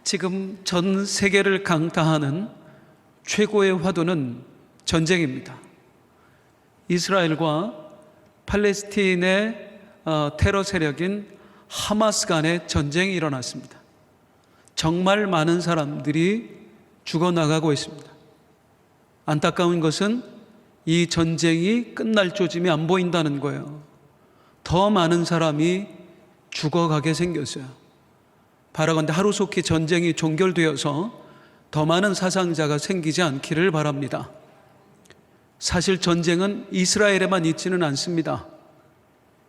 지금 전 세계를 강타하는 최고의 화두는 전쟁입니다. 이스라엘과 팔레스틴의 테러 세력인 하마스 간의 전쟁이 일어났습니다. 정말 많은 사람들이 죽어나가고 있습니다. 안타까운 것은 이 전쟁이 끝날 조짐이 안 보인다는 거예요. 더 많은 사람이 죽어가게 생겼어요. 바라건대 하루속히 전쟁이 종결되어서 더 많은 사상자가 생기지 않기를 바랍니다. 사실 전쟁은 이스라엘에만 있지는 않습니다.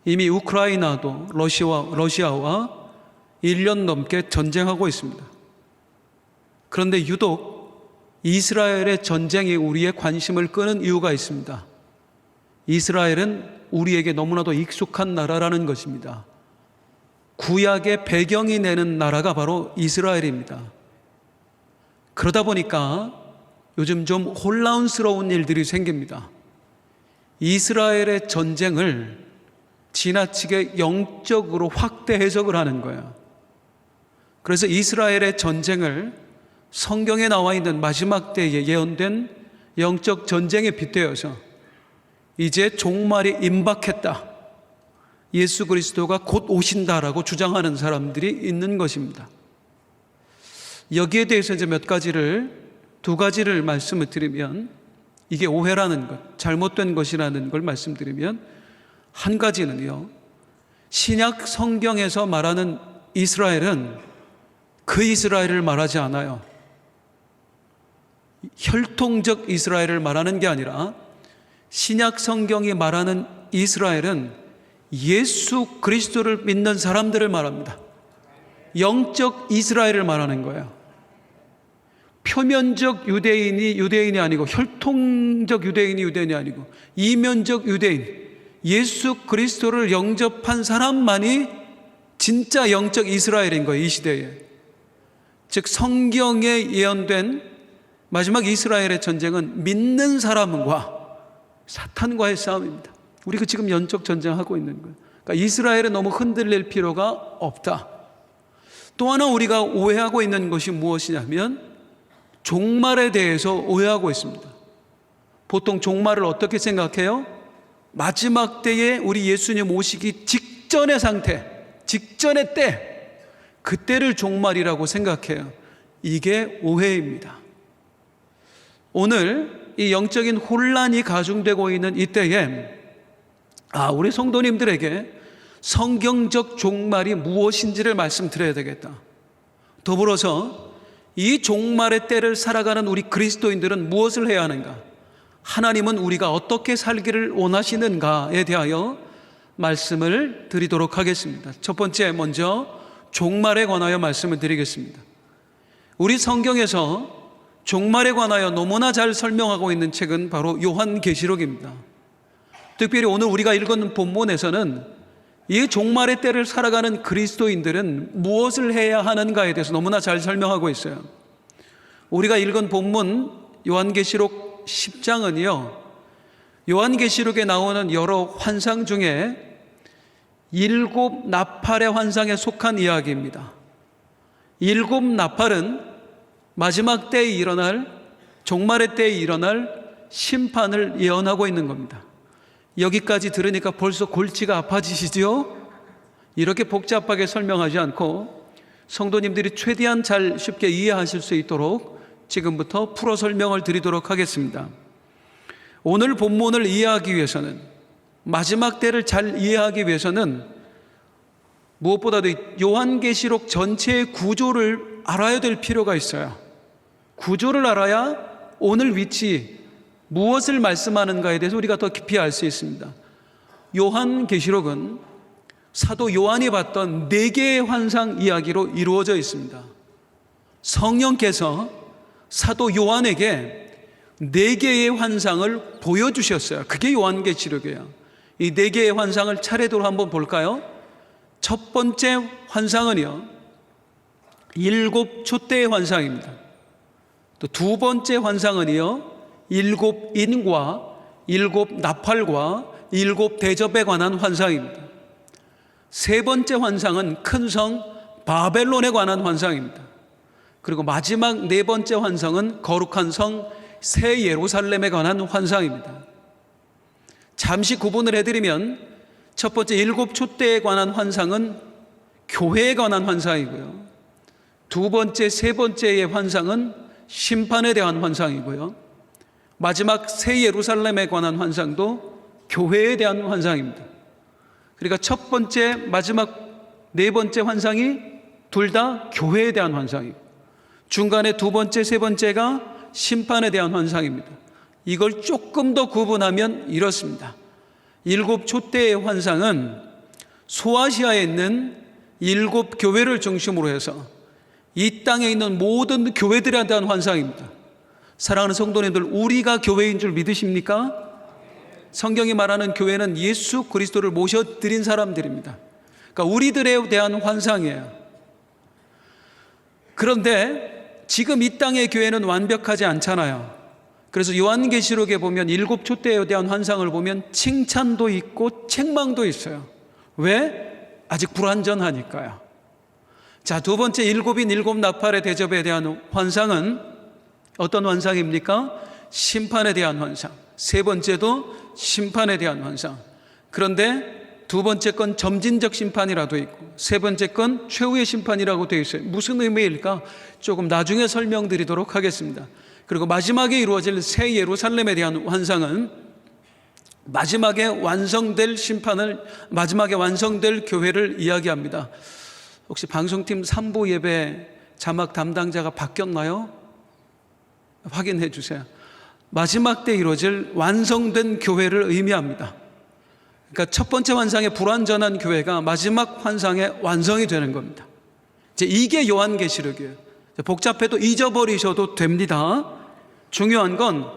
이미 우크라이나도 러시아와 1년 넘게 전쟁하고 있습니다. 그런데 유독 이스라엘의 전쟁이 우리의 관심을 끄는 이유가 있습니다. 이스라엘은 우리에게 너무나도 익숙한 나라라는 것입니다. 구약의 배경이 되는 나라가 바로 이스라엘입니다. 그러다 보니까 요즘 좀 혼란스러운 일들이 생깁니다. 이스라엘의 전쟁을 지나치게 영적으로 확대 해석을 하는 거예요. 그래서 이스라엘의 전쟁을 성경에 나와 있는 마지막 때에 예언된 영적 전쟁에 빗대어서 이제 종말이 임박했다, 예수 그리스도가 곧 오신다라고 주장하는 사람들이 있는 것입니다. 여기에 대해서 이제 두 가지를 말씀을 드리면, 이게 오해라는 것, 잘못된 것이라는 걸 말씀드리면, 한 가지는요, 신약 성경에서 말하는 이스라엘은 그 이스라엘을 말하지 않아요. 혈통적 이스라엘을 말하는 게 아니라 신약 성경이 말하는 이스라엘은 예수 그리스도를 믿는 사람들을 말합니다. 영적 이스라엘을 말하는 거예요. 표면적 유대인이 아니고, 혈통적 유대인이 아니고, 이면적 유대인, 예수 그리스도를 영접한 사람만이 진짜 영적 이스라엘인 거예요, 이 시대에. 즉 성경에 예언된 마지막 이스라엘의 전쟁은 믿는 사람과 사탄과의 싸움입니다. 우리가 지금 영적 전쟁하고 있는 거예요. 그러니까 이스라엘은 너무 흔들릴 필요가 없다. 또 하나 우리가 오해하고 있는 것이 무엇이냐면, 종말에 대해서 오해하고 있습니다. 보통 종말을 어떻게 생각해요? 마지막 때에 우리 예수님 오시기 직전의 상태, 직전의 때, 그때를 종말이라고 생각해요. 이게 오해입니다. 오늘 이 영적인 혼란이 가중되고 있는 이때에 우리 성도님들에게 성경적 종말이 무엇인지를 말씀드려야 되겠다. 더불어서 이 종말의 때를 살아가는 우리 그리스도인들은 무엇을 해야 하는가? 하나님은 우리가 어떻게 살기를 원하시는가에 대하여 말씀을 드리도록 하겠습니다. 첫 번째, 먼저 종말에 관하여 말씀을 드리겠습니다. 우리 성경에서 종말에 관하여 너무나 잘 설명하고 있는 책은 바로 요한계시록입니다. 특별히 오늘 우리가 읽은 본문에서는 이 종말의 때를 살아가는 그리스도인들은 무엇을 해야 하는가에 대해서 너무나 잘 설명하고 있어요. 우리가 읽은 본문 요한계시록 10장은요, 요한계시록에 나오는 여러 환상 중에 7 나팔의 환상에 속한 이야기입니다. 7 나팔은 마지막 때에 일어날, 종말의 때에 일어날 심판을 예언하고 있는 겁니다. 여기까지 들으니까 벌써 골치가 아파지시죠? 이렇게 복잡하게 설명하지 않고 성도님들이 최대한 잘 쉽게 이해하실 수 있도록 지금부터 풀어 설명을 드리도록 하겠습니다. 오늘 본문을 이해하기 위해서는, 마지막 때를 잘 이해하기 위해서는 무엇보다도 요한계시록 전체의 구조를 알아야 될 필요가 있어요. 구조를 알아야 오늘 위치, 무엇을 말씀하는가에 대해서 우리가 더 깊이 알 수 있습니다. 요한계시록은 사도 요한이 봤던 4개의 환상 이야기로 이루어져 있습니다. 성령께서 사도 요한에게 4개의 환상을 보여주셨어요. 그게 요한계시록이에요. 이 4개의 환상을 차례대로 한번 볼까요? 첫 번째 환상은요, 7 촛대의 환상입니다. 또 두 번째 환상은요, 7 인과 7 나팔과 7 대접에 관한 환상입니다. 세 번째 환상은 큰 성 바벨론에 관한 환상입니다. 그리고 마지막 네 번째 환상은 거룩한 성 새 예루살렘에 관한 환상입니다. 잠시 구분을 해드리면 첫 번째 일곱 촛대에 관한 환상은 교회에 관한 환상이고요. 두 번째, 세 번째의 환상은 심판에 대한 환상이고요. 마지막 새 예루살렘에 관한 환상도 교회에 대한 환상입니다. 그러니까 첫 번째, 마지막 네 번째 환상이 둘 다 교회에 대한 환상이고, 중간에 두 번째, 세 번째가 심판에 대한 환상입니다. 이걸 조금 더 구분하면 이렇습니다. 일곱 촛대의 환상은 소아시아에 있는 일곱 교회를 중심으로 해서 이 땅에 있는 모든 교회들에 대한 환상입니다. 사랑하는 성도님들, 우리가 교회인 줄 믿으십니까? 성경이 말하는 교회는 예수 그리스도를 모셔드린 사람들입니다. 그러니까 우리들에 대한 환상이에요. 그런데 지금 이 땅의 교회는 완벽하지 않잖아요. 그래서 요한계시록에 보면 일곱 촛대에 대한 환상을 보면 칭찬도 있고 책망도 있어요. 왜? 아직 불완전하니까요. 자, 두 번째 일곱인 일곱 나팔의 대접에 대한 환상은 어떤 환상입니까? 심판에 대한 환상. 세 번째도 심판에 대한 환상. 그런데 두 번째 건 점진적 심판이라도 있고 세 번째 건 최후의 심판이라고 되어 있어요. 무슨 의미일까? 조금 나중에 설명드리도록 하겠습니다. 그리고 마지막에 이루어질 새 예루살렘에 대한 환상은 마지막에 완성될 심판을, 마지막에 완성될 교회를 이야기합니다. 혹시 방송팀 3부 예배 자막 담당자가 바뀌었나요? 확인해 주세요. 마지막 때 이루어질 완성된 교회를 의미합니다. 그러니까 첫 번째 환상의 불완전한 교회가 마지막 환상의 완성이 되는 겁니다. 이제 이게 요한계시록이에요. 복잡해도 잊어버리셔도 됩니다. 중요한 건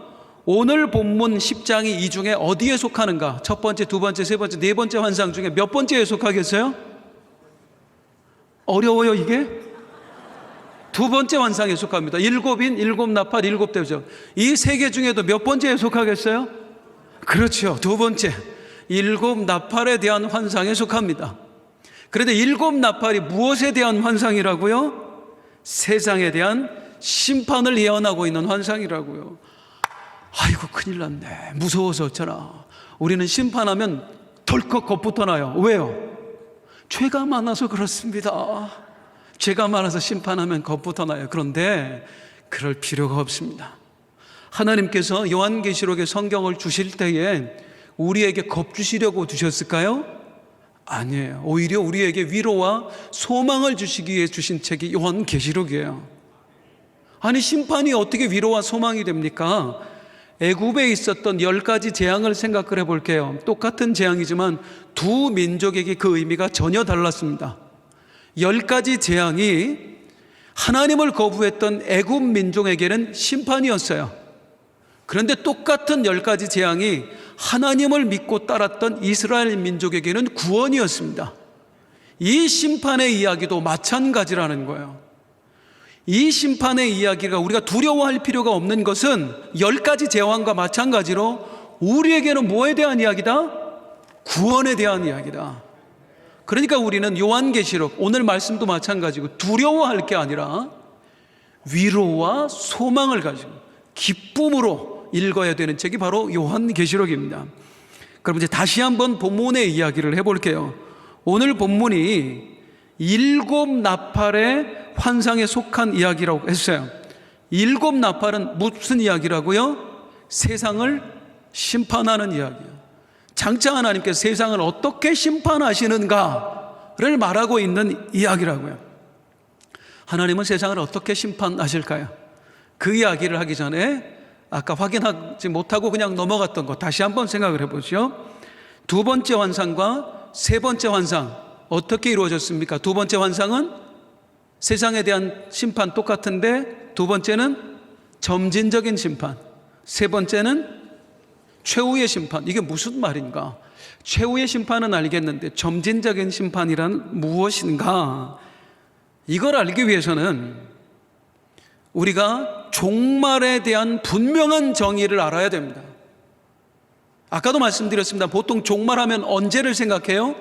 오늘 본문 10장이 이 중에 어디에 속하는가? 첫 번째, 두 번째, 세 번째, 네 번째 환상 중에 몇 번째에 속하겠어요? 어려워요 이게? 두 번째 환상에 속합니다. 일곱인, 일곱 나팔, 일곱 대접. 이 세 개 중에도 몇 번째에 속하겠어요? 그렇죠. 두 번째. 일곱 나팔에 대한 환상에 속합니다. 그런데 일곱 나팔이 무엇에 대한 환상이라고요? 세상에 대한 심판을 예언하고 있는 환상이라고요. 아이고 큰일 났네. 무서워서 어쩌나. 우리는 심판하면 덜컥 겁부터 나요. 왜요? 죄가 많아서 그렇습니다. 죄가 많아서 심판하면 겁부터 나요. 그런데 그럴 필요가 없습니다. 하나님께서 요한계시록의 성경을 주실 때에 우리에게 겁 주시려고 주셨을까요? 아니에요. 오히려 우리에게 위로와 소망을 주시기 위해 주신 책이 요한계시록이에요. 아니 심판이 어떻게 위로와 소망이 됩니까? 애굽에 있었던 10가지 재앙을 생각을 해볼게요. 똑같은 재앙이지만 두 민족에게 그 의미가 전혀 달랐습니다. 10가지 재앙이 하나님을 거부했던 애굽 민족에게는 심판이었어요. 그런데 똑같은 10가지 재앙이 하나님을 믿고 따랐던 이스라엘 민족에게는 구원이었습니다. 이 심판의 이야기도 마찬가지라는 거예요. 이 심판의 이야기가 우리가 두려워할 필요가 없는 것은 10가지 재앙과 마찬가지로 우리에게는 뭐에 대한 이야기다? 구원에 대한 이야기다. 그러니까 우리는 요한계시록 오늘 말씀도 마찬가지고 두려워할 게 아니라 위로와 소망을 가지고 기쁨으로 읽어야 되는 책이 바로 요한계시록입니다. 그럼 이제 다시 한번 본문의 이야기를 해볼게요. 오늘 본문이 일곱 나팔의 환상에 속한 이야기라고 했어요. 일곱 나팔은 무슨 이야기라고요? 세상을 심판하는 이야기예요. 장차 하나님께서 세상을 어떻게 심판하시는가를 말하고 있는 이야기라고요. 하나님은 세상을 어떻게 심판하실까요? 그 이야기를 하기 전에 아까 확인하지 못하고 그냥 넘어갔던 것 다시 한번 생각을 해보죠. 두 번째 환상과 세 번째 환상 어떻게 이루어졌습니까? 두 번째 환상은 세상에 대한 심판 똑같은데 두 번째는 점진적인 심판, 세 번째는 최후의 심판. 이게 무슨 말인가? 최후의 심판은 알겠는데 점진적인 심판이란 무엇인가? 이걸 알기 위해서는 우리가 종말에 대한 분명한 정의를 알아야 됩니다. 아까도 말씀드렸습니다. 보통 종말하면 언제를 생각해요?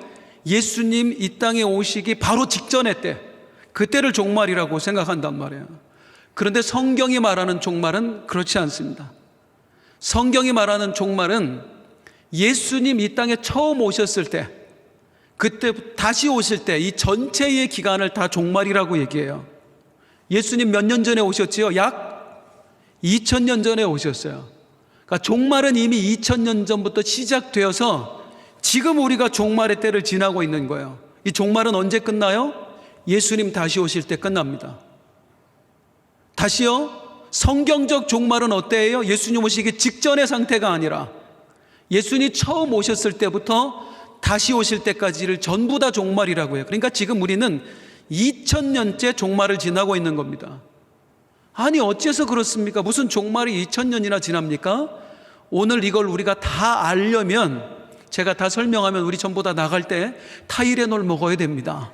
예수님 이 땅에 오시기 바로 직전의 때, 그때를 종말이라고 생각한단 말이에요. 그런데 성경이 말하는 종말은 그렇지 않습니다. 성경이 말하는 종말은 예수님 이 땅에 처음 오셨을 때, 그때 다시 오실 때 이 전체의 기간을 다 종말이라고 얘기해요. 예수님 몇 년 전에 오셨지요? 약 2000년 전에 오셨어요. 그러니까 종말은 이미 2000년 전부터 시작되어서 지금 우리가 종말의 때를 지나고 있는 거예요. 이 종말은 언제 끝나요? 예수님 다시 오실 때 끝납니다. 다시요? 성경적 종말은 어때요? 예수님 오시기 직전의 상태가 아니라 예수님이 처음 오셨을 때부터 다시 오실 때까지를 전부 다 종말이라고 해요. 그러니까 지금 우리는 2000년째 종말을 지나고 있는 겁니다. 아니 어째서 그렇습니까? 무슨 종말이 2000년이나 지납니까? 오늘 이걸 우리가 다 알려면, 제가 다 설명하면 우리 전부 다 나갈 때 타이레놀 먹어야 됩니다.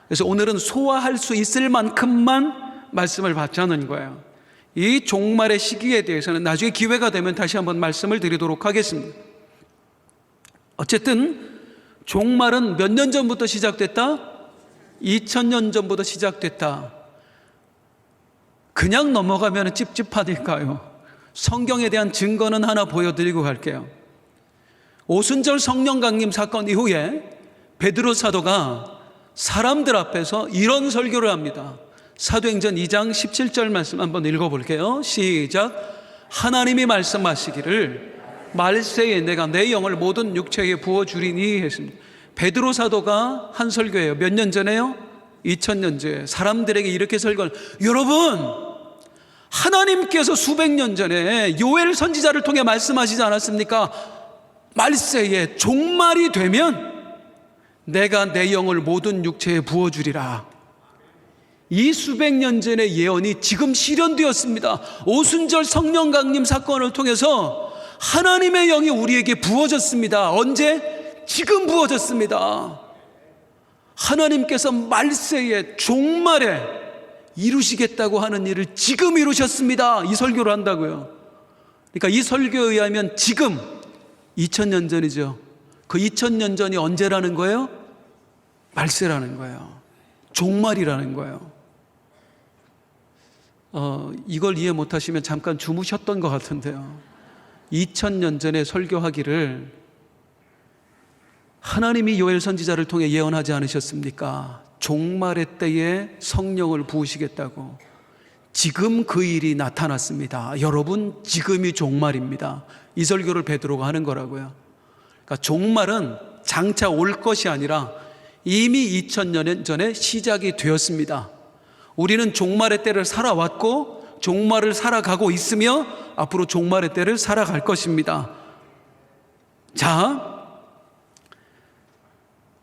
그래서 오늘은 소화할 수 있을 만큼만 말씀을 받자는 거예요. 이 종말의 시기에 대해서는 나중에 기회가 되면 다시 한번 말씀을 드리도록 하겠습니다. 어쨌든 종말은 몇 년 전부터 시작됐다? 2000년 전부터 시작됐다. 그냥 넘어가면 찝찝하니까요. 성경에 대한 증거는 하나 보여드리고 갈게요. 오순절 성령 강림 사건 이후에 베드로 사도가 사람들 앞에서 이런 설교를 합니다. 사도행전 2장 17절 말씀 한번 읽어볼게요. 시작. 하나님이 말씀하시기를 말세에 내가 내 영을 모든 육체에 부어주리니 했습니다. 베드로 사도가 한 설교예요. 몇 년 전에요? 2000년 전에 사람들에게 이렇게 설교를, 여러분 하나님께서 수백 년 전에 요엘 선지자를 통해 말씀하시지 않았습니까? 말세에 종말이 되면 내가 내 영을 모든 육체에 부어주리라. 이 수백 년 전의 예언이 지금 실현되었습니다. 오순절 성령 강림 사건을 통해서 하나님의 영이 우리에게 부어졌습니다. 언제? 지금 부어졌습니다. 하나님께서 말세에 종말에 이루시겠다고 하는 일을 지금 이루셨습니다. 이 설교를 한다고요. 그러니까 이 설교에 의하면 지금 2000년 전이죠. 그 2000년 전이 언제라는 거예요? 말세라는 거예요. 종말이라는 거예요. 이걸 이해 못하시면 잠깐 주무셨던 것 같은데요. 2000년 전에 설교하기를 하나님이 요엘 선지자를 통해 예언하지 않으셨습니까? 종말의 때에 성령을 부으시겠다고. 지금 그 일이 나타났습니다. 여러분, 지금이 종말입니다. 이 설교를 베드로가 하는 거라고요. 그러니까 종말은 장차 올 것이 아니라 이미 2000년 전에 시작이 되었습니다. 우리는 종말의 때를 살아왔고 종말을 살아가고 있으며 앞으로 종말의 때를 살아갈 것입니다. 자,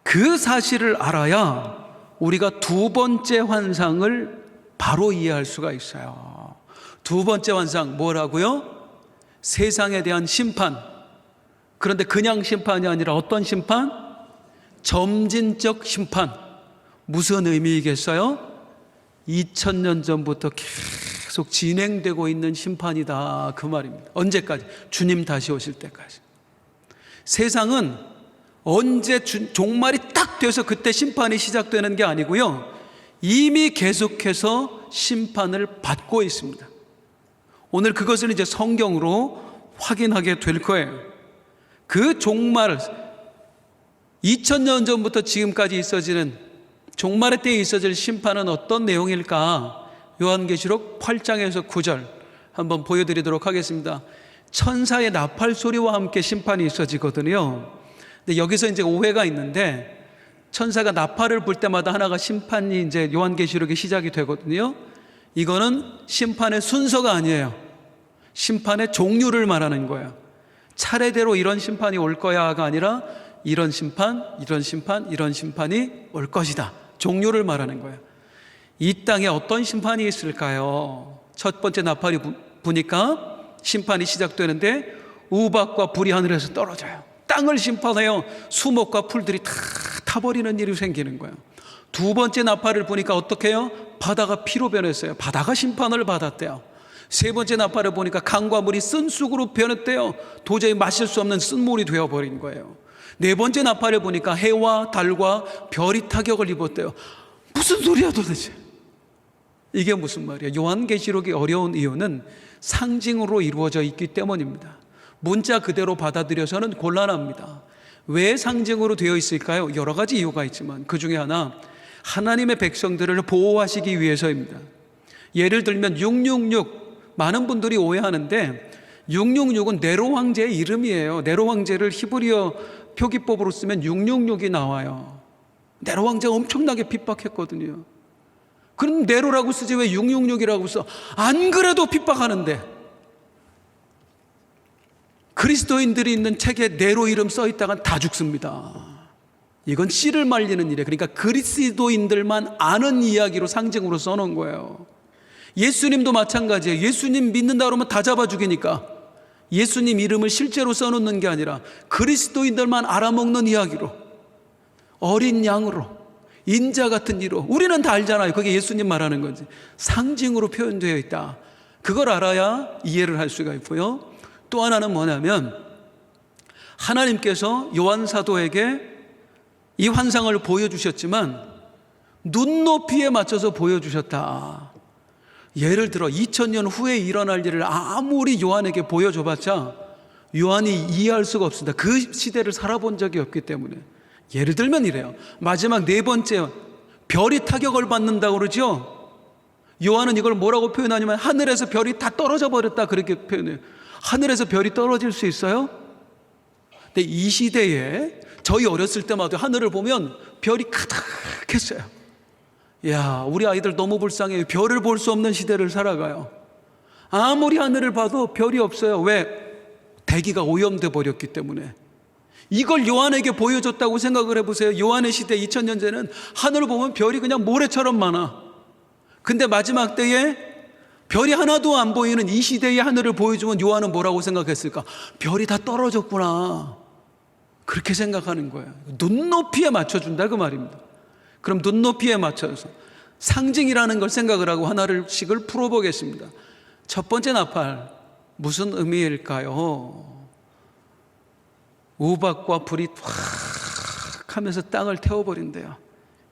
그 사실을 알아야 우리가 두 번째 환상을 바로 이해할 수가 있어요. 두 번째 환상 뭐라고요? 세상에 대한 심판. 그런데 그냥 심판이 아니라 어떤 심판? 점진적 심판. 무슨 의미이겠어요? 2000년 전부터 계속 진행되고 있는 심판이다, 그 말입니다. 언제까지? 주님 다시 오실 때까지. 세상은 언제 종말이 딱 돼서 그때 심판이 시작되는 게 아니고요, 이미 계속해서 심판을 받고 있습니다. 오늘 그것을 이제 성경으로 확인하게 될 거예요. 그 종말, 2000년 전부터 지금까지 있어지는 종말의 때에 있어질 심판은 어떤 내용일까? 요한계시록 8장에서 9절 한번 보여드리도록 하겠습니다. 천사의 나팔 소리와 함께 심판이 있어지거든요. 근데 여기서 이제 오해가 있는데, 천사가 나팔을 불 때마다 하나가 심판이 이제 요한계시록이 시작이 되거든요. 이거는 심판의 순서가 아니에요. 심판의 종류를 말하는 거예요. 차례대로 이런 심판이 올 거야가 아니라 이런 심판, 이런 심판, 이런 심판이 올 것이다. 종류를 말하는 거예요. 이 땅에 어떤 심판이 있을까요? 첫 번째 나팔이 부니까 심판이 시작되는데 우박과 불이 하늘에서 떨어져요. 땅을 심판해요. 수목과 풀들이 다 타버리는 일이 생기는 거예요. 두 번째 나팔을 보니까 어떻게 해요? 바다가 피로 변했어요. 바다가 심판을 받았대요. 세 번째 나팔을 보니까 강과 물이 쓴쑥으로 변했대요. 도저히 마실 수 없는 쓴물이 되어버린 거예요. 네 번째 나팔을 보니까 해와 달과 별이 타격을 입었대요. 무슨 소리야 도대체? 이게 무슨 말이에요? 요한계시록이 어려운 이유는 상징으로 이루어져 있기 때문입니다. 문자 그대로 받아들여서는 곤란합니다. 왜 상징으로 되어 있을까요? 여러 가지 이유가 있지만 그 중에 하나, 하나님의 백성들을 보호하시기 위해서입니다. 예를 들면 666, 많은 분들이 오해하는데 666은 네로 황제의 이름이에요. 네로 황제를 히브리어 표기법으로 쓰면 666이 나와요. 네로 황제가 엄청나게 핍박했거든요. 그럼 네로라고 쓰지 왜 666이라고 써? 안 그래도 핍박하는데. 그리스도인들이 있는 책에 네로 이름 써 있다간 다 죽습니다. 이건 씨를 말리는 일이에요. 그러니까 그리스도인들만 아는 이야기로 상징으로 써놓은 거예요. 예수님도 마찬가지예요. 예수님 믿는다 그러면 다 잡아 죽이니까 예수님 이름을 실제로 써놓는 게 아니라 그리스도인들만 알아먹는 이야기로, 어린 양으로, 인자 같은 이로, 우리는 다 알잖아요. 그게 예수님 말하는 거지. 상징으로 표현되어 있다. 그걸 알아야 이해를 할 수가 있고요. 또 하나는 뭐냐면 하나님께서 요한 사도에게 이 환상을 보여주셨지만 눈높이에 맞춰서 보여주셨다. 예를 들어 2000년 후에 일어날 일을 아무리 요한에게 보여줘봤자 요한이 이해할 수가 없습니다. 그 시대를 살아본 적이 없기 때문에. 예를 들면 이래요. 마지막 네 번째, 별이 타격을 받는다고 그러죠. 요한은 이걸 뭐라고 표현하냐면 하늘에서 별이 다 떨어져 버렸다, 그렇게 표현해요. 하늘에서 별이 떨어질 수 있어요? 근데 이 시대에 저희 어렸을 때마다 하늘을 보면 별이 가득했어요. 야, 우리 아이들 너무 불쌍해요. 별을 볼 수 없는 시대를 살아가요. 아무리 하늘을 봐도 별이 없어요. 왜? 대기가 오염돼 버렸기 때문에. 이걸 요한에게 보여줬다고 생각을 해보세요. 요한의 시대 2000년 전에는 하늘을 보면 별이 그냥 모래처럼 많아. 근데 마지막 때에 별이 하나도 안 보이는 이 시대의 하늘을 보여주면 요한은 뭐라고 생각했을까? 별이 다 떨어졌구나, 그렇게 생각하는 거예요. 눈높이에 맞춰준다 그 말입니다. 그럼 눈높이에 맞춰서 상징이라는 걸 생각을 하고 하나씩을 풀어보겠습니다. 첫 번째 나팔, 무슨 의미일까요? 우박과 불이 확 하면서 땅을 태워버린대요.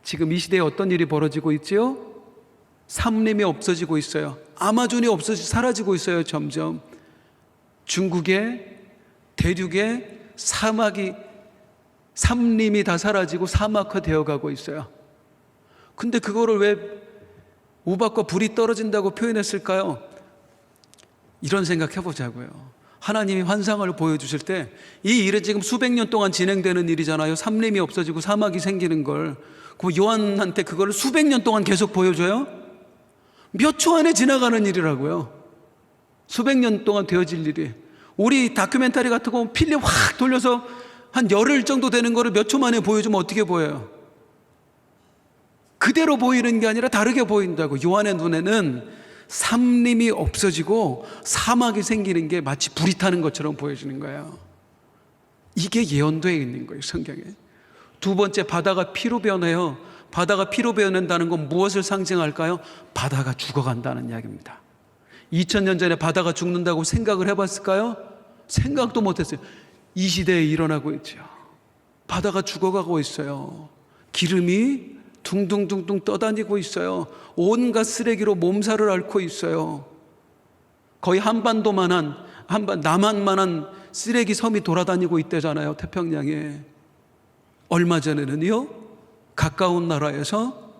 지금 이 시대에 어떤 일이 벌어지고 있지요? 삼림이 없어지고 있어요. 아마존이 사라지고 있어요. 점점 중국의 대륙의 삼림이 다 사라지고 사막화 되어가고 있어요. 근데 그거를 왜 우박과 불이 떨어진다고 표현했을까요? 이런 생각 해보자고요. 하나님이 환상을 보여주실 때 이 일은 지금 수백 년 동안 진행되는 일이잖아요. 삼림이 없어지고 사막이 생기는 걸. 그 요한한테 그걸 수백 년 동안 계속 보여줘요? 몇 초 안에 지나가는 일이라고요. 수백 년 동안 되어질 일이. 우리 다큐멘터리 같은 거 보면 필름 확 돌려서 한 열흘 정도 되는 거를 몇 초 만에 보여주면 어떻게 보여요? 그대로 보이는 게 아니라 다르게 보인다고. 요한의 눈에는 삼림이 없어지고 사막이 생기는 게 마치 불이 타는 것처럼 보여지는 거예요. 이게 예언되어 있는 거예요, 성경에. 두 번째, 바다가 피로 변해요. 바다가 피로 변한다는 건 무엇을 상징할까요? 바다가 죽어간다는 이야기입니다. 2000년 전에 바다가 죽는다고 생각을 해봤을까요? 생각도 못했어요. 이 시대에 일어나고 있죠. 바다가 죽어가고 있어요. 기름이 둥둥둥둥 떠다니고 있어요. 온갖 쓰레기로 몸살을 앓고 있어요. 거의 남한만한 쓰레기 섬이 돌아다니고 있대잖아요, 태평양에. 얼마 전에는요, 가까운 나라에서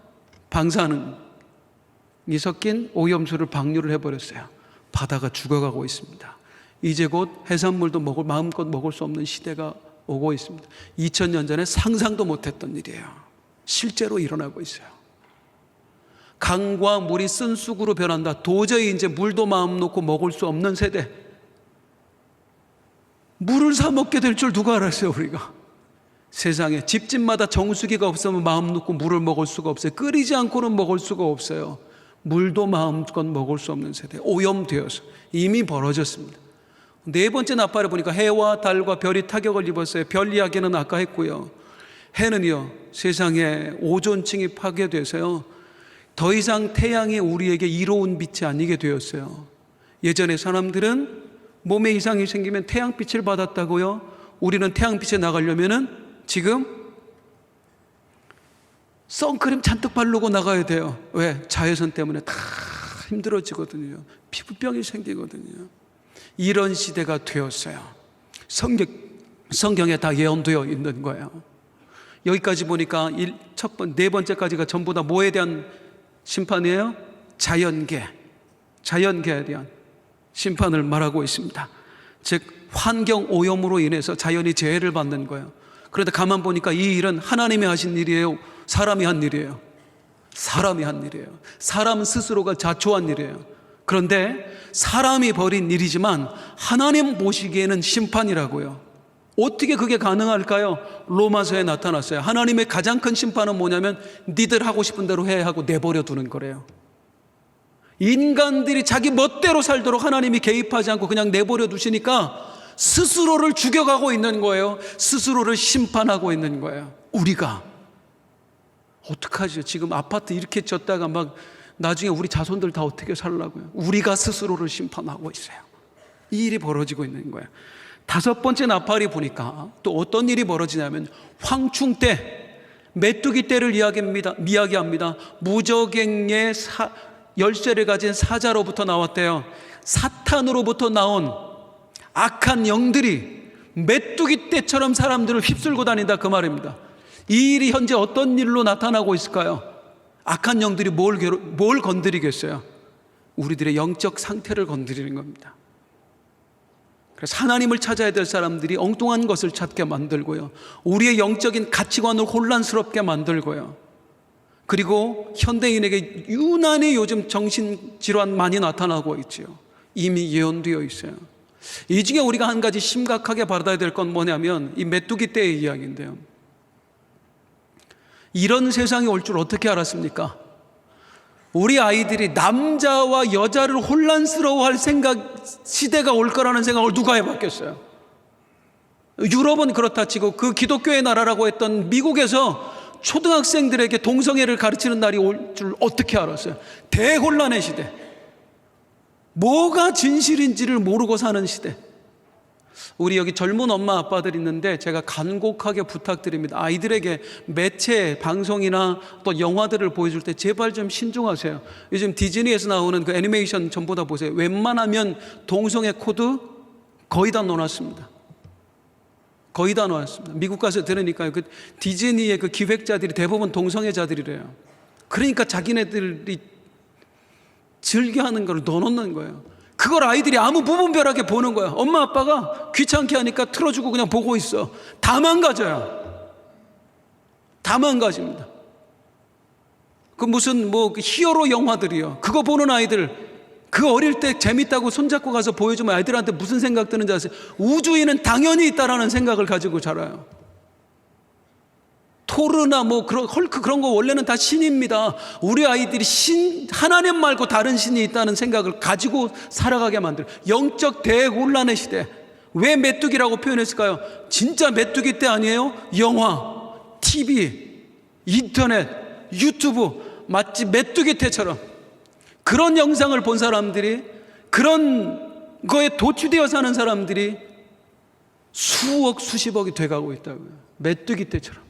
방사능이 섞인 오염수를 방류를 해버렸어요. 바다가 죽어가고 있습니다. 이제 곧 해산물도 마음껏 먹을 수 없는 시대가 오고 있습니다. 2000년 전에 상상도 못했던 일이에요. 실제로 일어나고 있어요. 강과 물이 쓴 쑥으로 변한다. 도저히 이제 물도 마음 놓고 먹을 수 없는 세대. 물을 사 먹게 될 줄 누가 알았어요, 우리가. 세상에 집집마다 정수기가 없으면 마음 놓고 물을 먹을 수가 없어요. 끓이지 않고는 먹을 수가 없어요. 물도 마음껏 먹을 수 없는 세대. 오염되어서 이미 벌어졌습니다. 네 번째 나팔을 보니까 해와 달과 별이 타격을 입었어요. 별 이야기는 아까 했고요. 해는요, 세상에 오존층이 파괴돼서요, 더 이상 태양이 우리에게 이로운 빛이 아니게 되었어요. 예전에 사람들은 몸에 이상이 생기면 태양빛을 받았다고요. 우리는 태양빛에 나가려면은 지금 선크림 잔뜩 바르고 나가야 돼요. 왜? 자외선 때문에 다 힘들어지거든요. 피부병이 생기거든요. 이런 시대가 되었어요. 성경에 다 예언되어 있는 거예요. 여기까지 보니까 네 번째까지가 전부 다 뭐에 대한 심판이에요? 자연계에 대한 심판을 말하고 있습니다. 즉 환경 오염으로 인해서 자연이 재해를 받는 거예요. 그런데 가만 보니까 이 일은 하나님이 하신 일이에요? 사람이 한 일이에요? 사람이 한 일이에요. 사람 스스로가 자초한 일이에요. 그런데 사람이 벌인 일이지만 하나님 보시기에는 심판이라고요. 어떻게 그게 가능할까요? 로마서에 나타났어요. 하나님의 가장 큰 심판은 뭐냐면 니들 하고 싶은 대로 해 하고 내버려 두는 거래요. 인간들이 자기 멋대로 살도록 하나님이 개입하지 않고 그냥 내버려 두시니까 스스로를 죽여가고 있는 거예요. 스스로를 심판하고 있는 거예요. 우리가 어떡하죠? 지금 아파트 이렇게 졌다가 막 나중에 우리 자손들 다 어떻게 살라고요? 우리가 스스로를 심판하고 있어요. 이 일이 벌어지고 있는 거예요. 다섯 번째 나팔이 보니까 또 어떤 일이 벌어지냐면 황충 때, 메뚜기 때를 이야기합니다. 무저갱의 열쇠를 가진 사자로부터 나왔대요. 사탄으로부터 나온 악한 영들이 메뚜기 떼처럼 사람들을 휩쓸고 다닌다, 그 말입니다. 이 일이 현재 어떤 일로 나타나고 있을까요? 악한 영들이 뭘 건드리겠어요? 우리들의 영적 상태를 건드리는 겁니다. 그래서 하나님을 찾아야 될 사람들이 엉뚱한 것을 찾게 만들고요, 우리의 영적인 가치관을 혼란스럽게 만들고요, 그리고 현대인에게 유난히 요즘 정신질환 많이 나타나고 있죠. 이미 예언되어 있어요. 이 중에 우리가 한 가지 심각하게 받아야 될 건 뭐냐면 이 메뚜기 떼의 이야기인데요, 이런 세상이 올 줄 어떻게 알았습니까? 우리 아이들이 남자와 여자를 혼란스러워할 시대가 올 거라는 생각을 누가 해봤겠어요? 유럽은 그렇다 치고 그 기독교의 나라라고 했던 미국에서 초등학생들에게 동성애를 가르치는 날이 올 줄 어떻게 알았어요? 대혼란의 시대. 뭐가 진실인지를 모르고 사는 시대. 우리 여기 젊은 엄마 아빠들 있는데 제가 간곡하게 부탁드립니다. 아이들에게 매체, 방송이나 또 영화들을 보여줄 때 제발 좀 신중하세요. 요즘 디즈니에서 나오는 그 애니메이션 전부 다 보세요. 웬만하면 동성애 코드 거의 다 넣어놨습니다. 거의 다 넣어놨습니다. 미국 가서 들으니까 그 디즈니의 그 기획자들이 대부분 동성애자들이래요. 그러니까 자기네들이 즐겨하는 걸 넣어놓는 거예요. 그걸 아이들이 아무 무분별하게 보는 거야. 엄마 아빠가 귀찮게 하니까 틀어주고 그냥 보고 있어. 다 망가져요. 다 망가집니다. 그 무슨 히어로 영화들이요, 그거 보는 아이들, 그 어릴 때 재밌다고 손잡고 가서 보여주면 아이들한테 무슨 생각 드는지 아세요? 우주인은 당연히 있다라는 생각을 가지고 자라요. 토르나 헐크 그런 거 원래는 다 신입니다. 우리 아이들이 하나님 말고 다른 신이 있다는 생각을 가지고 살아가게 만들어요. 영적 대혼란의 시대. 왜 메뚜기라고 표현했을까요? 진짜 메뚜기 때 아니에요? 영화, TV, 인터넷, 유튜브, 마치 메뚜기 때처럼 그런 영상을 본 사람들이, 그런 거에 도취되어 사는 사람들이 수억 수십억이 돼가고 있다고요. 메뚜기 때처럼.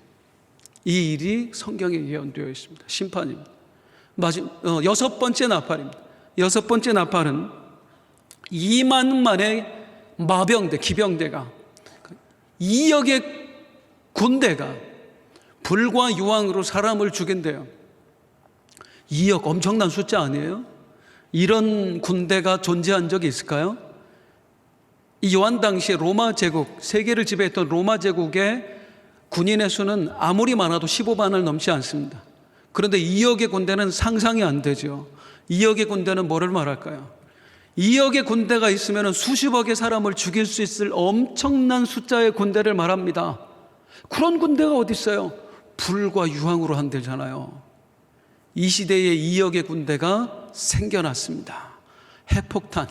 이 일이 성경에 예언되어 있습니다. 심판입니다. 여섯 번째 나팔입니다. 여섯 번째 나팔은 2만 만의 마병대, 기병대가, 2억의 군대가 불과 유황으로 사람을 죽인대요. 2억 엄청난 숫자 아니에요? 이런 군대가 존재한 적이 있을까요? 이 요한 당시에 로마 제국, 세계를 지배했던 로마 제국의 군인의 수는 아무리 많아도 15만을 넘지 않습니다. 그런데 2억의 군대는 상상이 안 되죠. 2억의 군대는 뭐를 말할까요? 2억의 군대가 있으면 수십억의 사람을 죽일 수 있을 엄청난 숫자의 군대를 말합니다. 그런 군대가 어디 있어요? 불과 유황으로 한대잖아요. 이 시대에 2억의 군대가 생겨났습니다. 핵폭탄,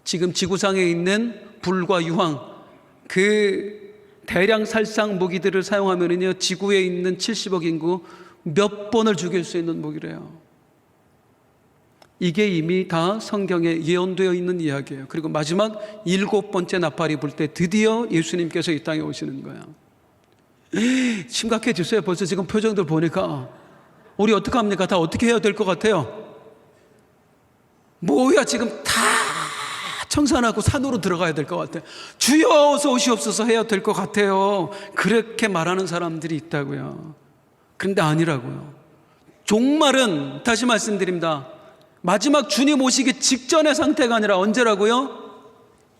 지금 지구상에 있는 불과 유황, 그 대량 살상 무기들을 사용하면요, 지구에 있는 70억 인구 몇 번을 죽일 수 있는 무기래요. 이게 이미 다 성경에 예언되어 있는 이야기예요. 그리고 마지막 7번째 나팔이 불 때 드디어 예수님께서 이 땅에 오시는 거예요. 심각해졌어요. 벌써 지금 표정들 보니까. 우리 어떡합니까? 다 어떻게 해야 될 것 같아요? 뭐야, 지금 다 청산하고 산으로 들어가야 될 것 같아요. 주여 어서 오시옵소서 해야 될 것 같아요. 그렇게 말하는 사람들이 있다고요. 그런데 아니라고요. 종말은, 다시 말씀드립니다, 마지막 주님 오시기 직전의 상태가 아니라 언제라고요?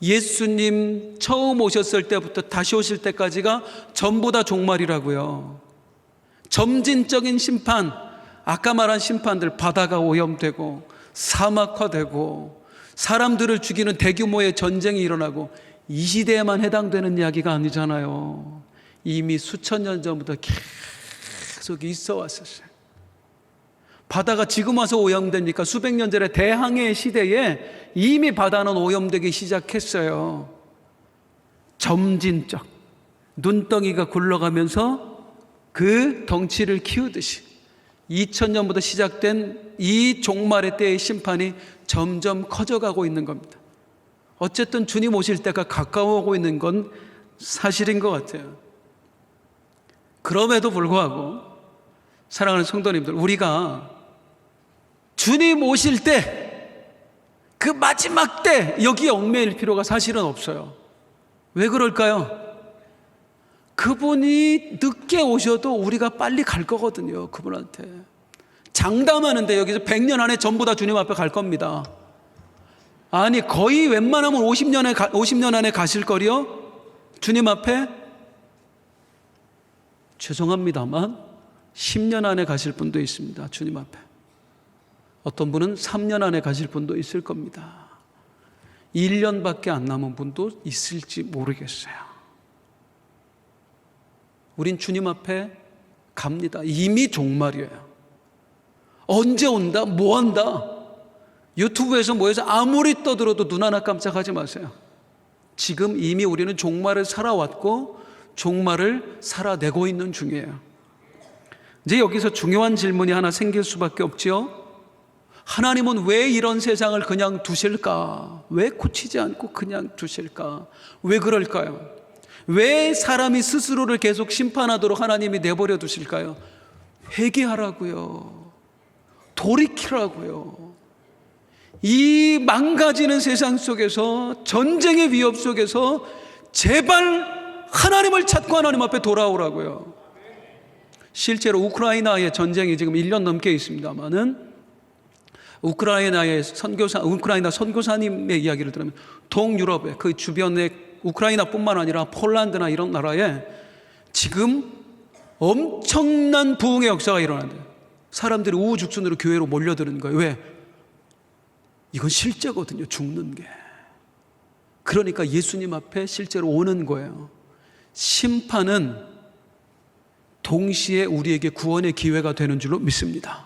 예수님 처음 오셨을 때부터 다시 오실 때까지가 전부 다 종말이라고요. 점진적인 심판, 아까 말한 심판들, 바다가 오염되고 사막화되고 사람들을 죽이는 대규모의 전쟁이 일어나고, 이 시대에만 해당되는 이야기가 아니잖아요. 이미 수천 년 전부터 계속 있어 왔었어요. 바다가 지금 와서 오염되니까 수백 년 전에 대항해 시대에 이미 바다는 오염되기 시작했어요. 점진적, 눈덩이가 굴러가면서 그 덩치를 키우듯이 2000년부터 시작된 이 종말의 때의 심판이 점점 커져가고 있는 겁니다. 어쨌든 주님 오실 때가 가까워오고 있는 건 사실인 것 같아요. 그럼에도 불구하고 사랑하는 성도님들, 우리가 주님 오실 때, 그 마지막 때 여기에 얽매일 필요가 사실은 없어요. 왜 그럴까요? 그분이 늦게 오셔도 우리가 빨리 갈 거거든요. 그분한테 장담하는데 여기서 100년 안에 전부 다 주님 앞에 갈 겁니다. 아니, 거의 웬만하면 50년 안에 가실 거리요? 주님 앞에? 죄송합니다만 10년 안에 가실 분도 있습니다. 주님 앞에. 어떤 분은 3년 안에 가실 분도 있을 겁니다. 1년밖에 안 남은 분도 있을지 모르겠어요. 우린 주님 앞에 갑니다. 이미 종말이에요. 언제 온다? 뭐 한다? 유튜브에서 모여서 아무리 떠들어도 눈 하나 깜짝하지 마세요. 지금 이미 우리는 종말을 살아왔고 종말을 살아내고 있는 중이에요. 이제 여기서 중요한 질문이 하나 생길 수밖에 없지요. 하나님은 왜 이런 세상을 그냥 두실까? 왜 고치지 않고 그냥 두실까? 왜 그럴까요? 왜 사람이 스스로를 계속 심판하도록 하나님이 내버려 두실까요? 회개하라고요. 돌이키라고요. 이 망가지는 세상 속에서, 전쟁의 위협 속에서 제발 하나님을 찾고 하나님 앞에 돌아오라고요. 실제로 우크라이나의 전쟁이 지금 1년 넘게 있습니다만은, 우크라이나 선교사님의 이야기를 들으면 동유럽의 그 주변의 우크라이나뿐만 아니라 폴란드나 이런 나라에 지금 엄청난 부흥의 역사가 일어난대요. 사람들이 우후죽순으로 교회로 몰려드는 거예요. 왜? 이건 실제거든요. 죽는 게. 그러니까 예수님 앞에 실제로 오는 거예요. 심판은 동시에 우리에게 구원의 기회가 되는 줄로 믿습니다.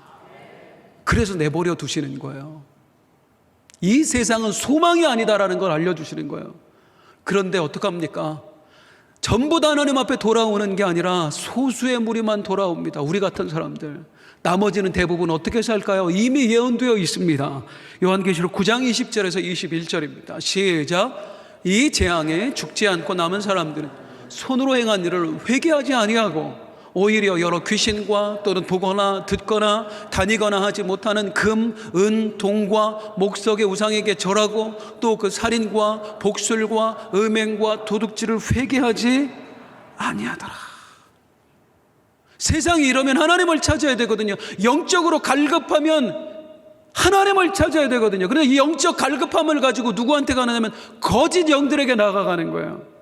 그래서 내버려 두시는 거예요. 이 세상은 소망이 아니다라는 걸 알려주시는 거예요. 그런데 어떡합니까? 전부 다 하나님 앞에 돌아오는 게 아니라 소수의 무리만 돌아옵니다. 우리 같은 사람들. 나머지는 대부분 어떻게 살까요? 이미 예언되어 있습니다. 요한계시록 9장 20절에서 21절입니다. 시작. 이 재앙에 죽지 않고 남은 사람들은 손으로 행한 일을 회개하지 아니하고 오히려 여러 귀신과 또는 보거나 듣거나 다니거나 하지 못하는 금, 은, 동과 목석의 우상에게 절하고 또 그 살인과 복술과 음행과 도둑질을 회개하지 아니하더라. 세상이 이러면 하나님을 찾아야 되거든요. 영적으로 갈급하면 하나님을 찾아야 되거든요. 그런데 이 영적 갈급함을 가지고 누구한테 가느냐면 거짓 영들에게 나아가는 거예요.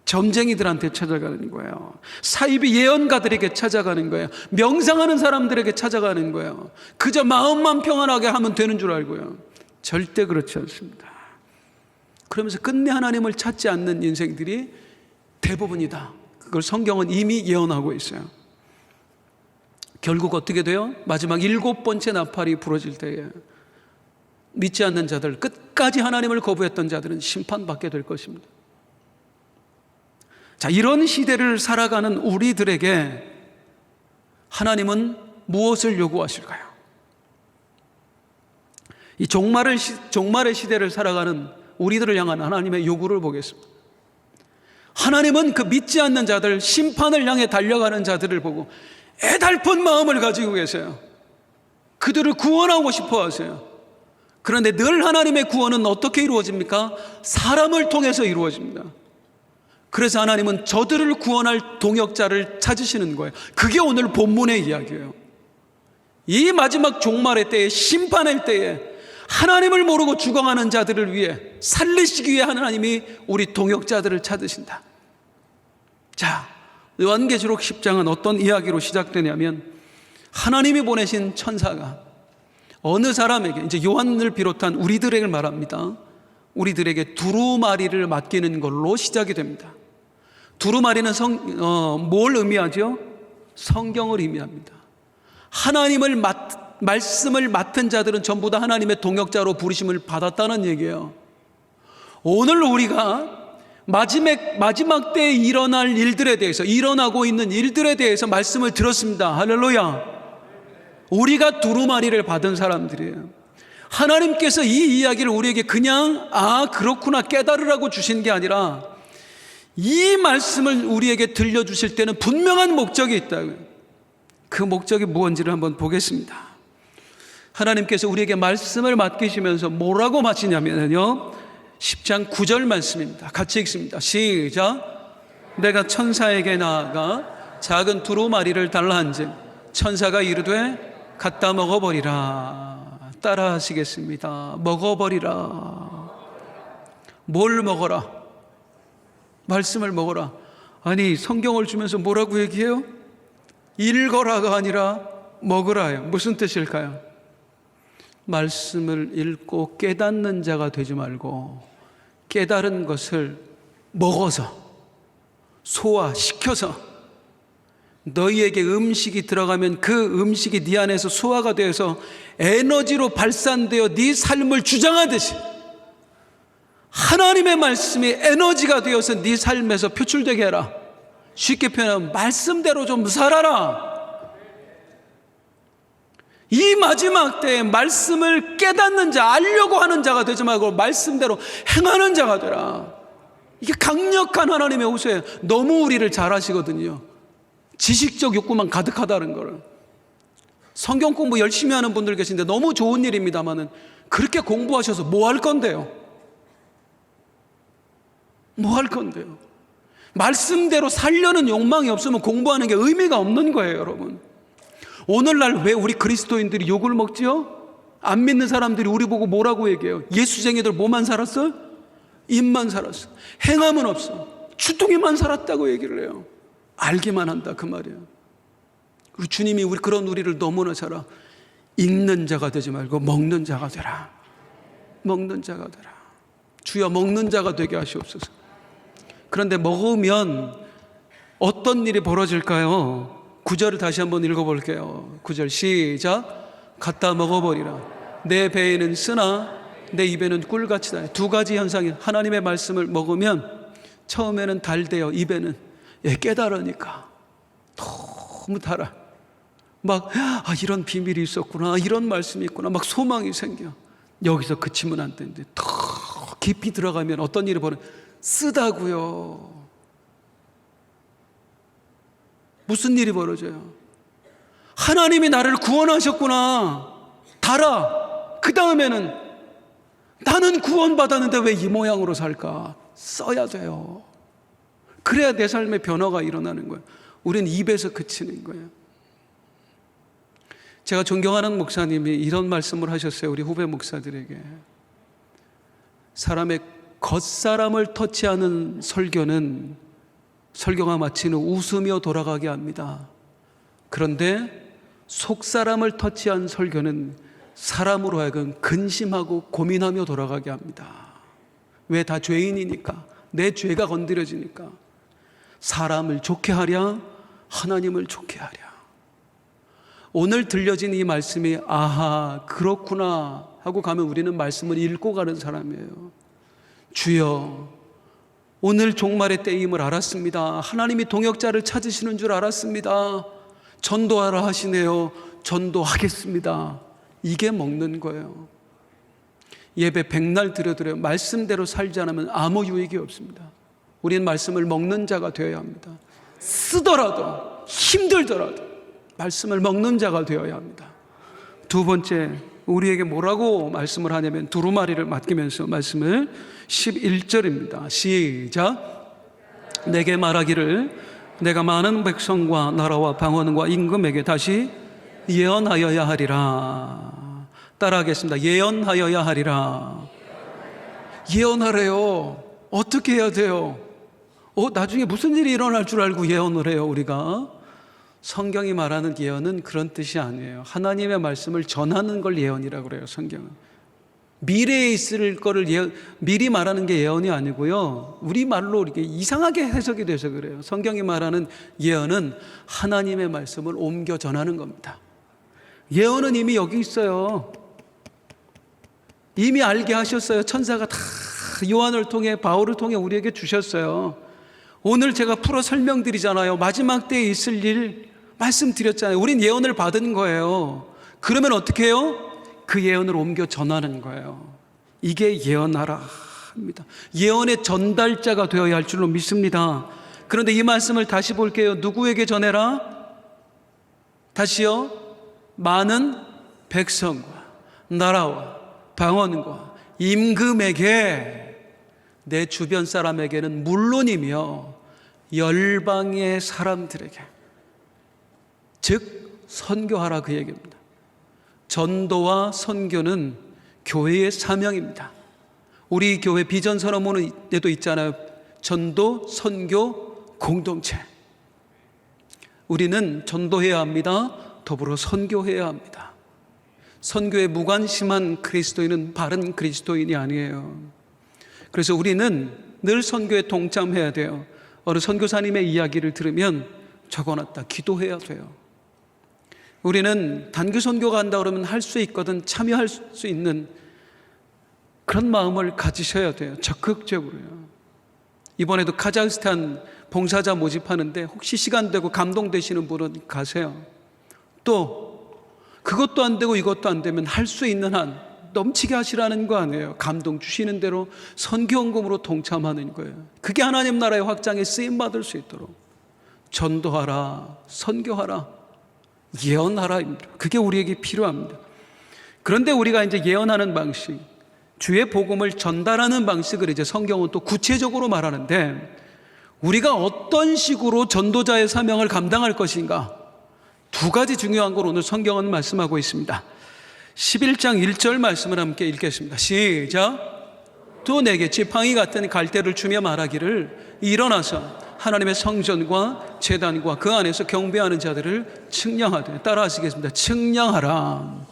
점쟁이들한테 찾아가는 거예요. 사이비 예언가들에게 찾아가는 거예요. 명상하는 사람들에게 찾아가는 거예요. 그저 마음만 평안하게 하면 되는 줄 알고요. 절대 그렇지 않습니다. 그러면서 끝내 하나님을 찾지 않는 인생들이 대부분이다. 그걸 성경은 이미 예언하고 있어요. 결국 어떻게 돼요? 마지막 7번째 나팔이 부러질 때에 믿지 않는 자들, 끝까지 하나님을 거부했던 자들은 심판받게 될 것입니다. 자, 이런 시대를 살아가는 우리들에게 하나님은 무엇을 요구하실까요? 이 종말의 시대를 살아가는 우리들을 향한 하나님의 요구를 보겠습니다. 하나님은 그 믿지 않는 자들, 심판을 향해 달려가는 자들을 보고 애달픈 마음을 가지고 계세요. 그들을 구원하고 싶어 하세요. 그런데 늘 하나님의 구원은 어떻게 이루어집니까? 사람을 통해서 이루어집니다. 그래서 하나님은 저들을 구원할 동역자를 찾으시는 거예요. 그게 오늘 본문의 이야기예요. 이 마지막 종말의 때에, 심판의 때에 하나님을 모르고 죽어가는 자들을 위해, 살리시기 위해 하나님이 우리 동역자들을 찾으신다. 자, 요한계시록 10장은 어떤 이야기로 시작되냐면, 하나님이 보내신 천사가 어느 사람에게, 이제 요한을 비롯한 우리들에게 말합니다. 우리들에게 두루마리를 맡기는 걸로 시작이 됩니다. 두루마리는 뭘 의미하죠? 성경을 의미합니다. 하나님을 말씀을 맡은 자들은 전부 다 하나님의 동역자로 부르심을 받았다는 얘기예요. 오늘 우리가 마지막 때에 일어날 일들에 대해서, 일어나고 있는 일들에 대해서 말씀을 들었습니다. 할렐루야. 우리가 두루마리를 받은 사람들이에요. 하나님께서 이 이야기를 우리에게 그냥 그렇구나 깨달으라고 주신 게 아니라, 이 말씀을 우리에게 들려주실 때는 분명한 목적이 있다고요. 그 목적이 무엇인지를 한번 보겠습니다. 하나님께서 우리에게 말씀을 맡기시면서 뭐라고 마치냐면요, 10장 9절 말씀입니다. 같이 읽습니다. 시작. 내가 천사에게 나아가 작은 두루마리를 달라 한즉 천사가 이르되 갖다 먹어버리라. 따라 하시겠습니다. 먹어버리라. 뭘 먹어라? 말씀을 먹어라. 아니, 성경을 주면서 뭐라고 얘기해요? 읽어라가 아니라 먹으라요. 무슨 뜻일까요? 말씀을 읽고 깨닫는 자가 되지 말고 깨달은 것을 먹어서, 소화시켜서, 너희에게 음식이 들어가면 그 음식이 네 안에서 소화가 되어서 에너지로 발산되어 네 삶을 주장하듯이 하나님의 말씀이 에너지가 되어서 네 삶에서 표출되게 해라. 쉽게 표현하면 말씀대로 좀 살아라. 이 마지막 때에 말씀을 깨닫는 자, 알려고 하는 자가 되지 말고 말씀대로 행하는 자가 되라. 이게 강력한 하나님의 호소예요. 너무 우리를 잘 아시거든요. 지식적 욕구만 가득하다는 거를. 성경 공부 열심히 하는 분들 계신데 너무 좋은 일입니다만은, 그렇게 공부하셔서 뭐 할 건데요? 뭐 할 건데요? 말씀대로 살려는 욕망이 없으면 공부하는 게 의미가 없는 거예요, 여러분. 오늘날 왜 우리 그리스도인들이 욕을 먹지요? 안 믿는 사람들이 우리 보고 뭐라고 얘기해요? 예수쟁이들 뭐만 살았어? 입만 살았어. 행함은 없어. 주둥이만 살았다고 얘기를 해요. 알기만 한다, 그 말이에요. 그리고 주님이 그런 우리를 너무나 잘 알아. 읽는 자가 되지 말고 먹는 자가 되라. 먹는 자가 되라. 주여, 먹는 자가 되게 하시옵소서. 그런데 먹으면 어떤 일이 벌어질까요? 9절을 다시 한번 읽어볼게요. 9절 시작. 갖다 먹어버리라. 내 배에는 쓰나 내 입에는 꿀같이다. 두 가지 현상이, 하나님의 말씀을 먹으면 처음에는 달대요. 입에는 깨달으니까 너무 달아. 막 이런 비밀이 있었구나, 이런 말씀이 있구나, 막 소망이 생겨. 여기서 그치면 안 되는데 더 깊이 들어가면 어떤 일이 벌어져? 쓰다고요. 무슨 일이 벌어져요? 하나님이 나를 구원하셨구나, 달아. 그 다음에는 나는 구원받았는데 왜 이 모양으로 살까? 써야 돼요. 그래야 내 삶의 변화가 일어나는 거예요. 우린 입에서 그치는 거예요. 제가 존경하는 목사님이 이런 말씀을 하셨어요. 우리 후배 목사들에게. 사람의 겉사람을 터치하는 설교는 설교가 마친 후 웃으며 돌아가게 합니다. 그런데 속사람을 터치한 설교는 사람으로 하여금 근심하고 고민하며 돌아가게 합니다. 왜? 다 죄인이니까. 내 죄가 건드려지니까. 사람을 좋게 하랴, 하나님을 좋게 하랴. 오늘 들려진 이 말씀이 아하, 그렇구나 하고 가면 우리는 말씀을 읽고 가는 사람이에요. 주여, 오늘 종말의 때임을 알았습니다. 하나님이 동역자를 찾으시는 줄 알았습니다. 전도하라 하시네요. 전도하겠습니다. 이게 먹는 거예요. 예배 백날 드려드려요. 말씀대로 살지 않으면 아무 유익이 없습니다. 우리는 말씀을 먹는 자가 되어야 합니다. 쓰더라도 힘들더라도 말씀을 먹는 자가 되어야 합니다. 두 번째, 우리에게 뭐라고 말씀을 하냐면 두루마리를 맡기면서 말씀을 11절입니다. 시작. 내게 말하기를 내가 많은 백성과 나라와 방언과 임금에게 다시 예언하여야 하리라. 따라하겠습니다. 예언하여야 하리라. 예언하래요. 어떻게 해야 돼요? 나중에 무슨 일이 일어날 줄 알고 예언을 해요, 우리가? 성경이 말하는 예언은 그런 뜻이 아니에요. 하나님의 말씀을 전하는 걸 예언이라고 그래요, 성경은. 미래에 있을 거를 미리 말하는 게 예언이 아니고요. 우리말로 이렇게 이상하게 해석이 돼서 그래요. 성경이 말하는 예언은 하나님의 말씀을 옮겨 전하는 겁니다. 예언은 이미 여기 있어요. 이미 알게 하셨어요. 천사가 다 요한을 통해, 바울을 통해 우리에게 주셨어요. 오늘 제가 풀어 설명드리잖아요. 마지막 때에 있을 일 말씀드렸잖아요. 우린 예언을 받은 거예요. 그러면 어떻게 해요? 그 예언을 옮겨 전하는 거예요. 이게 예언하라 합니다. 예언의 전달자가 되어야 할 줄로 믿습니다. 그런데 이 말씀을 다시 볼게요. 누구에게 전해라? 다시요. 많은 백성과 나라와 방언과 임금에게, 내 주변 사람에게는 물론이며 열방의 사람들에게, 즉 선교하라, 그 얘기입니다. 전도와 선교는 교회의 사명입니다. 우리 교회 비전 선언문에도 있잖아요. 전도, 선교, 공동체. 우리는 전도해야 합니다. 더불어 선교해야 합니다. 선교에 무관심한 그리스도인은 바른 그리스도인이 아니에요. 그래서 우리는 늘 선교에 동참해야 돼요. 어느 선교사님의 이야기를 들으면 적어놨다 기도해야 돼요. 우리는 단기 선교가 한다 그러면 할 수 있거든, 참여할 수 있는 그런 마음을 가지셔야 돼요. 적극적으로요. 이번에도 카자흐스탄 봉사자 모집하는데 혹시 시간 되고 감동되시는 분은 가세요. 또 그것도 안 되고 이것도 안 되면 할 수 있는 한 넘치게 하시라는 거 아니에요. 감동 주시는 대로 선교헌금으로 동참하는 거예요. 그게 하나님 나라의 확장에 쓰임받을 수 있도록 전도하라, 선교하라, 예언하라입니다. 그게 우리에게 필요합니다. 그런데 우리가 이제 예언하는 방식, 주의 복음을 전달하는 방식을 이제 성경은 또 구체적으로 말하는데, 우리가 어떤 식으로 전도자의 사명을 감당할 것인가, 두 가지 중요한 걸 오늘 성경은 말씀하고 있습니다. 11장 1절 말씀을 함께 읽겠습니다. 시작. 또 내게 지팡이 같은 갈대를 주며 말하기를 일어나서 하나님의 성전과 제단과 그 안에서 경배하는 자들을 측량하되. 따라하시겠습니다. 측량하라.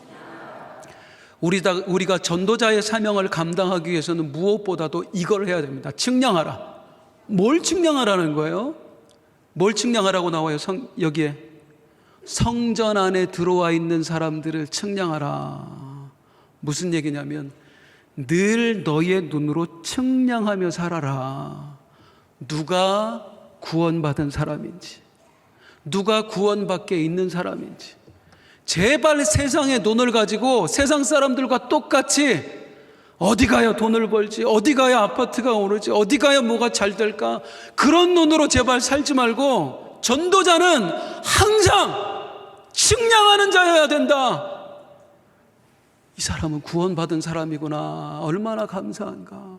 우리가 전도자의 사명을 감당하기 위해서는 무엇보다도 이걸 해야 됩니다. 측량하라. 뭘 측량하라는 거예요? 뭘 측량하라고 나와요? 여기에 성전 안에 들어와 있는 사람들을 측량하라. 무슨 얘기냐면 늘 너의 눈으로 측량하며 살아라. 누가 구원받은 사람인지, 누가 구원 밖에 있는 사람인지. 제발 세상의 눈을 가지고 세상 사람들과 똑같이 어디 가야 돈을 벌지, 어디 가야 아파트가 오르지, 어디 가야 뭐가 잘 될까, 그런 눈으로 제발 살지 말고 전도자는 항상 측량하는 자여야 된다. 이 사람은 구원받은 사람이구나, 얼마나 감사한가.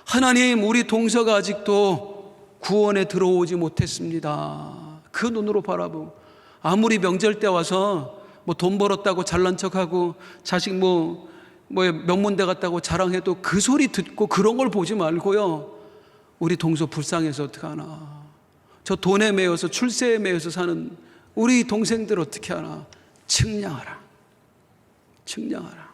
하나님, 우리 동서가 아직도 구원에 들어오지 못했습니다. 그 눈으로 바라보고, 아무리 명절 때 와서 뭐 돈 벌었다고 잘난 척하고 자식 뭐 명문대 갔다고 자랑해도 그 소리 듣고 그런 걸 보지 말고요. 우리 동서 불쌍해서 어떡하나, 저 돈에 매여서 출세에 매여서 사는 우리 동생들 어떻게 하나. 측량하라. 측량하라.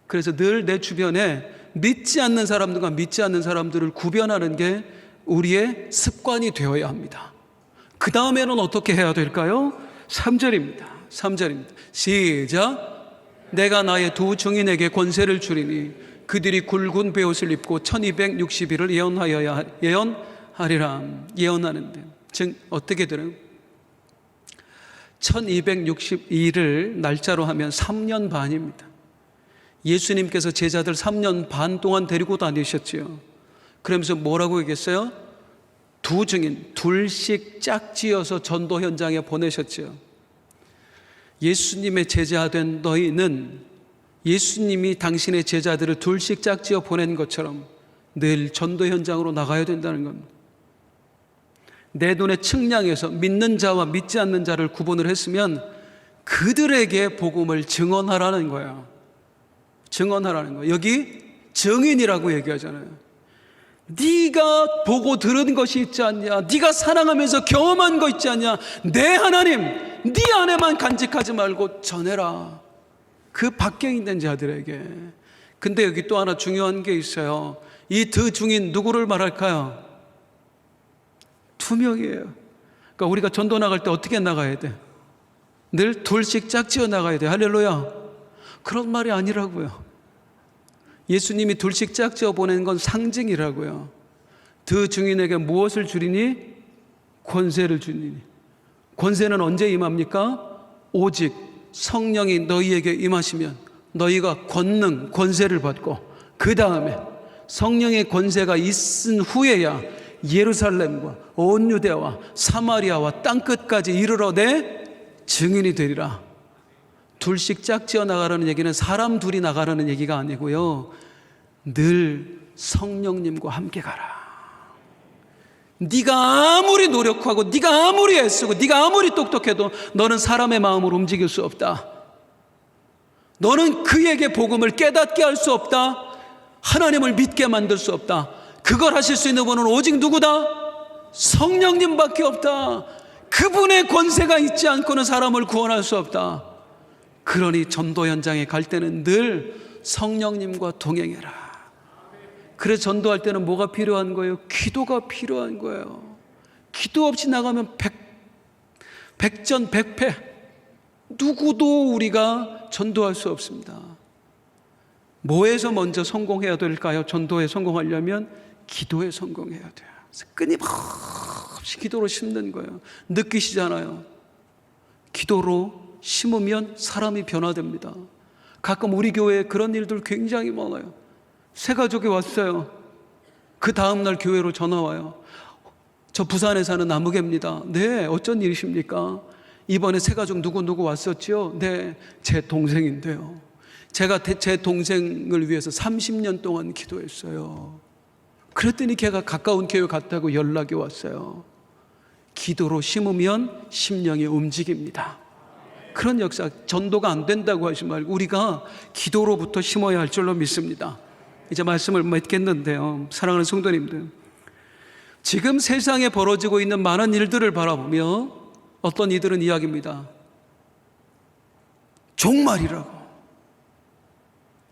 그래서 늘 내 주변에 믿지 않는 사람들과 믿지 않는 사람들을 구별하는 게 우리의 습관이 되어야 합니다. 그 다음에는 어떻게 해야 될까요? 3절입니다. 3절입니다. 시작. 내가 나의 두 증인에게 권세를 주리니 그들이 굵은 베옷을 입고 1260일을 예언하리라. 예언하는데 즉 어떻게 들어요? 1262를 날짜로 하면 3년 반입니다. 예수님께서 제자들 3년 반 동안 데리고 다니셨지요. 그러면서 뭐라고 얘기했어요? 두 증인, 둘씩 짝지어서 전도 현장에 보내셨죠. 예수님의 제자된 너희는 예수님이 당신의 제자들을 둘씩 짝지어 보낸 것처럼 늘 전도 현장으로 나가야 된다는 겁니다. 내 눈에 측량해서 믿는 자와 믿지 않는 자를 구분을 했으면 그들에게 복음을 증언하라는 거예요. 증언하라는 거예요. 여기 증인이라고 얘기하잖아요. 네가 보고 들은 것이 있지 않냐, 네가 사랑하면서 경험한 거 있지 않냐, 내 하나님 네 안에만 간직하지 말고 전해라, 그 밖에 있는 자들에게. 근데 여기 또 하나 중요한 게 있어요. 이 두 증인 누구를 말할까요? 두 명이에요. 그러니까 우리가 전도 나갈 때 어떻게 나가야 돼? 늘 둘씩 짝지어 나가야 돼. 할렐루야. 그런 말이 아니라고요. 예수님이 둘씩 짝지어 보낸 건 상징이라고요. 두 증인에게 무엇을 주리니? 권세를 주리니. 권세는 언제 임합니까? 오직 성령이 너희에게 임하시면 너희가 권능, 권세를 받고 그 다음에 성령의 권세가 있은 후에야 예루살렘과 온 유대와 사마리아와 땅끝까지 이르러 내 증인이 되리라. 둘씩 짝지어 나가라는 얘기는 사람 둘이 나가라는 얘기가 아니고요, 늘 성령님과 함께 가라. 네가 아무리 노력하고 네가 아무리 애쓰고 네가 아무리 똑똑해도 너는 사람의 마음을 움직일 수 없다. 너는 그에게 복음을 깨닫게 할 수 없다. 하나님을 믿게 만들 수 없다. 그걸 하실 수 있는 분은 오직 누구다? 성령님밖에 없다. 그분의 권세가 있지 않고는 사람을 구원할 수 없다. 그러니 전도 현장에 갈 때는 늘 성령님과 동행해라. 그래서 전도할 때는 뭐가 필요한 거예요? 기도가 필요한 거예요. 기도 없이 나가면 백전백패. 누구도 우리가 전도할 수 없습니다. 뭐에서 먼저 성공해야 될까요? 전도에 성공하려면 기도에 성공해야 돼요. 그래서 끊임없이 기도로 심는 거예요. 느끼시잖아요. 기도로 심으면 사람이 변화됩니다. 가끔 우리 교회에 그런 일들 굉장히 많아요. 새 가족이 왔어요. 그 다음날 교회로 전화 와요. 저 부산에 사는 나무개입니다. 네, 어쩐 일이십니까? 이번에 새 가족 누구 왔었죠? 네, 제 동생인데요. 제가 제 동생을 위해서 30년 동안 기도했어요. 그랬더니 걔가 가까운 교회 갔다고 연락이 왔어요. 기도로 심으면 심령이 움직입니다. 그런 역사, 전도가 안 된다고 하지 말고 우리가 기도로부터 심어야 할 줄로 믿습니다. 이제 말씀을 맺겠는데요, 사랑하는 성도님들, 지금 세상에 벌어지고 있는 많은 일들을 바라보며 어떤 이들은 이야기입니다. 종말이라고,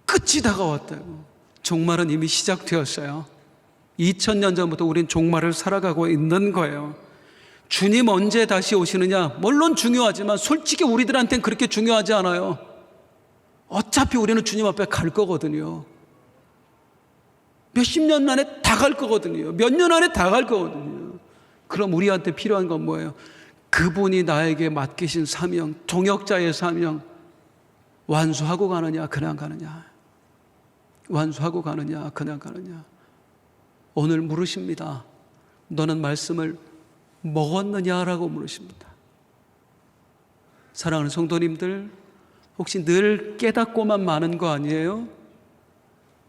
끝이 다가왔다고. 종말은 이미 시작되었어요. 2000년 전부터 우린 종말을 살아가고 있는 거예요. 주님 언제 다시 오시느냐? 물론 중요하지만 솔직히 우리들한테는 그렇게 중요하지 않아요. 어차피 우리는 주님 앞에 갈 거거든요. 몇십 년 안에 다 갈 거거든요. 몇 년 안에 다 갈 거거든요. 그럼 우리한테 필요한 건 뭐예요? 그분이 나에게 맡기신 사명, 동역자의 사명, 완수하고 가느냐, 그냥 가느냐. 완수하고 가느냐, 그냥 가느냐. 오늘 물으십니다. 너는 말씀을 먹었느냐라고 물으십니다. 사랑하는 성도님들, 혹시 늘 깨닫고만 마는 거 아니에요?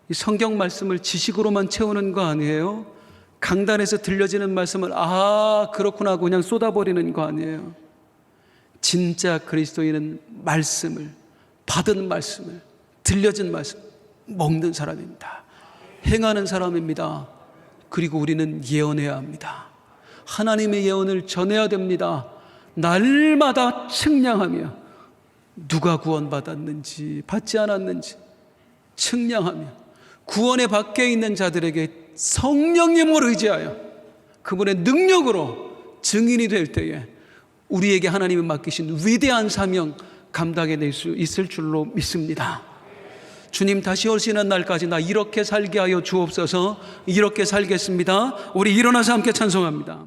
이 성경 말씀을 지식으로만 채우는 거 아니에요? 강단에서 들려지는 말씀을 그렇구나 하고 그냥 쏟아버리는 거 아니에요? 진짜 그리스도인은 말씀을, 받은 말씀을, 들려진 말씀 먹는 사람입니다. 행하는 사람입니다. 그리고 우리는 예언해야 합니다. 하나님의 예언을 전해야 됩니다. 날마다 측량하며 누가 구원받았는지 받지 않았는지 측량하며 구원의 밖에 있는 자들에게 성령님을 의지하여 그분의 능력으로 증인이 될 때에 우리에게 하나님이 맡기신 위대한 사명 감당해낼 수 있을 줄로 믿습니다. 주님 다시 오시는 날까지 나 이렇게 살게 하여 주옵소서. 이렇게 살겠습니다. 우리 일어나서 함께 찬송합니다.